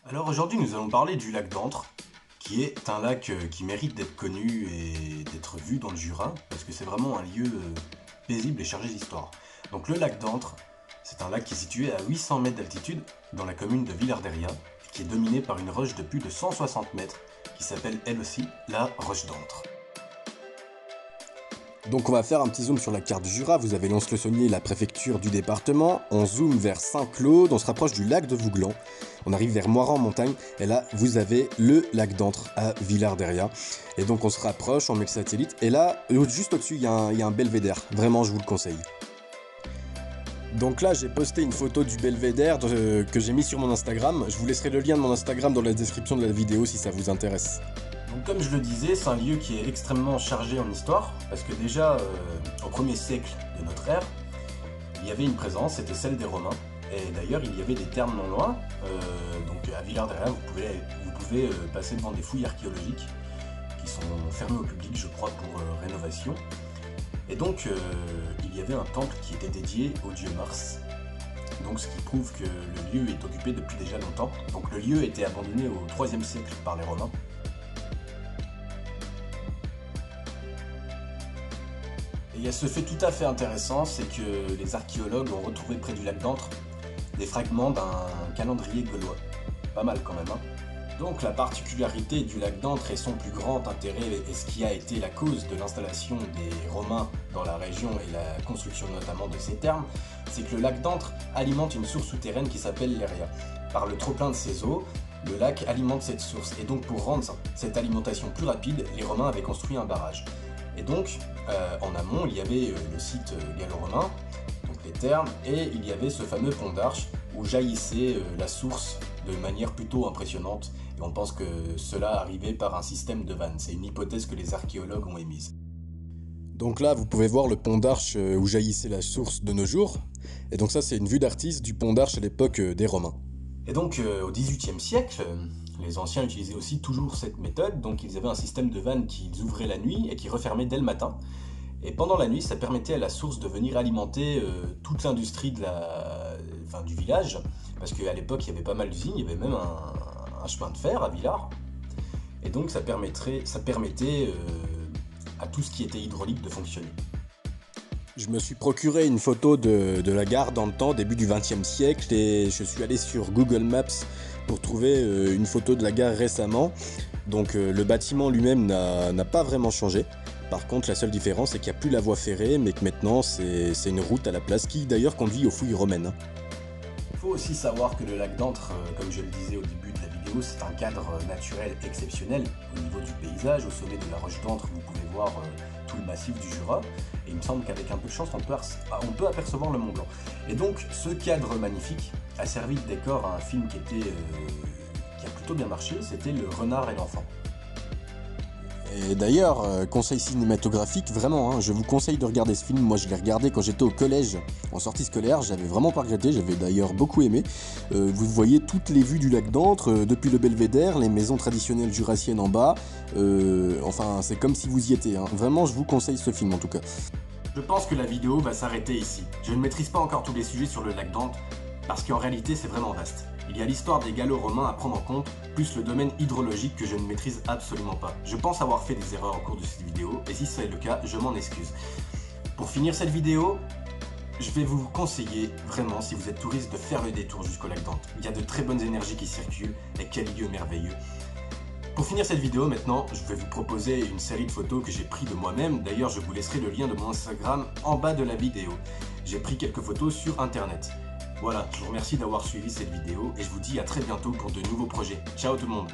Alors aujourd'hui nous allons parler du lac d'Antre, qui est un lac qui mérite d'être connu et d'être vu dans le Jura, parce que c'est vraiment un lieu paisible et chargé d'histoire. Donc le lac d'Antre, c'est un lac qui est situé à 800 mètres d'altitude dans la commune de Villard-Derriat, qui est dominé par une roche de plus de 160 mètres, qui s'appelle elle aussi la roche d'Antre. Donc on va faire un petit zoom sur la carte du Jura, vous avez Lons-le-Saunier, la préfecture du département, on zoome vers Saint-Claude, on se rapproche du lac de Vouglan, on arrive vers Moiran en montagne, et là vous avez le lac d'Antre à Villard-Derriat. Et donc on se rapproche, on met le satellite, et là, juste au-dessus, il y a un belvédère, vraiment je vous le conseille. Donc là j'ai posté une photo du belvédère que j'ai mis sur mon Instagram, je vous laisserai le lien de mon Instagram dans la description de la vidéo si ça vous intéresse. Donc comme je le disais, c'est un lieu qui est extrêmement chargé en histoire, parce que déjà, au 1er siècle de notre ère, il y avait une présence, c'était celle des Romains, et d'ailleurs il y avait des thermes non loin, donc à Villard-Derriat vous pouvez passer devant des fouilles archéologiques qui sont fermées au public, je crois, pour rénovation. Et donc il y avait un temple qui était dédié au dieu Mars, donc ce qui prouve que le lieu est occupé depuis déjà longtemps. Donc le lieu était abandonné au 3e siècle par les Romains. Et il y a ce fait tout à fait intéressant, c'est que les archéologues ont retrouvé près du lac d'Antre des fragments d'un calendrier gaulois. Pas mal quand même, hein. Donc la particularité du lac d'Antre et son plus grand intérêt, et ce qui a été la cause de l'installation des Romains dans la région et la construction notamment de ces thermes, c'est que le lac d'Antre alimente une source souterraine qui s'appelle l'Eria. Par le trop-plein de ses eaux, le lac alimente cette source, et donc pour rendre cette alimentation plus rapide, les Romains avaient construit un barrage. Et donc, en amont, il y avait le site gallo-romain, donc les thermes, et il y avait ce fameux pont d'Arche où jaillissait la source de manière plutôt impressionnante. Et on pense que cela arrivait par un système de vannes. C'est une hypothèse que les archéologues ont émise. Donc là, vous pouvez voir le pont d'Arche où jaillissait la source de nos jours. Et donc ça, c'est une vue d'artiste du pont d'Arche à l'époque des Romains. Et donc, au XVIIIe siècle, les anciens utilisaient aussi toujours cette méthode. Donc, ils avaient un système de vannes qu'ils ouvraient la nuit et qui refermaient dès le matin. Et pendant la nuit, ça permettait à la source de venir alimenter toute l'industrie du village. Parce qu'à l'époque, il y avait pas mal d'usines, il y avait même un chemin de fer à Villars. Et donc, ça permettait à tout ce qui était hydraulique de fonctionner. Je me suis procuré une photo de la gare dans le temps, début du XXe siècle, et je suis allé sur Google Maps pour trouver une photo de la gare récemment. Donc le bâtiment lui-même n'a pas vraiment changé. Par contre, la seule différence, c'est qu'il n'y a plus la voie ferrée, mais que maintenant, c'est une route à la place qui d'ailleurs conduit aux fouilles romaines. Il faut aussi savoir que le lac d'Antre, comme je le disais au début de la vidéo, c'est un cadre naturel exceptionnel au niveau du paysage. Au sommet de la roche d'Antre, vous pouvez voir tout le massif du Jura. Et il me semble qu'avec un peu de chance, on peut apercevoir le Mont Blanc. Et donc, ce cadre magnifique a servi de décor à un film qui a plutôt bien marché, c'était Le Renard et l'Enfant. Et d'ailleurs, conseil cinématographique, vraiment, hein, je vous conseille de regarder ce film. Moi, je l'ai regardé quand j'étais au collège, en sortie scolaire. J'avais vraiment pas regretté, j'avais d'ailleurs beaucoup aimé. Vous voyez toutes les vues du lac d'Antre, depuis le belvédère, les maisons traditionnelles jurassiennes en bas. Enfin, c'est comme si vous y étiez, hein. Vraiment, je vous conseille ce film en tout cas. Je pense que la vidéo va s'arrêter ici. Je ne maîtrise pas encore tous les sujets sur le lac d'Antre, parce qu'en réalité, c'est vraiment vaste. Il y a l'histoire des Gallo-Romains à prendre en compte, plus le domaine hydrologique que je ne maîtrise absolument pas. Je pense avoir fait des erreurs au cours de cette vidéo, et si c'est le cas, je m'en excuse. Pour finir cette vidéo, je vais vous conseiller, vraiment, si vous êtes touriste, de faire le détour jusqu'au lac d'Antre. Il y a de très bonnes énergies qui circulent, et quel lieu merveilleux. Pour finir cette vidéo, maintenant, je vais vous proposer une série de photos que j'ai prises de moi-même. D'ailleurs, je vous laisserai le lien de mon Instagram en bas de la vidéo. J'ai pris quelques photos sur internet. Voilà, je vous remercie d'avoir suivi cette vidéo et je vous dis à très bientôt pour de nouveaux projets. Ciao tout le monde!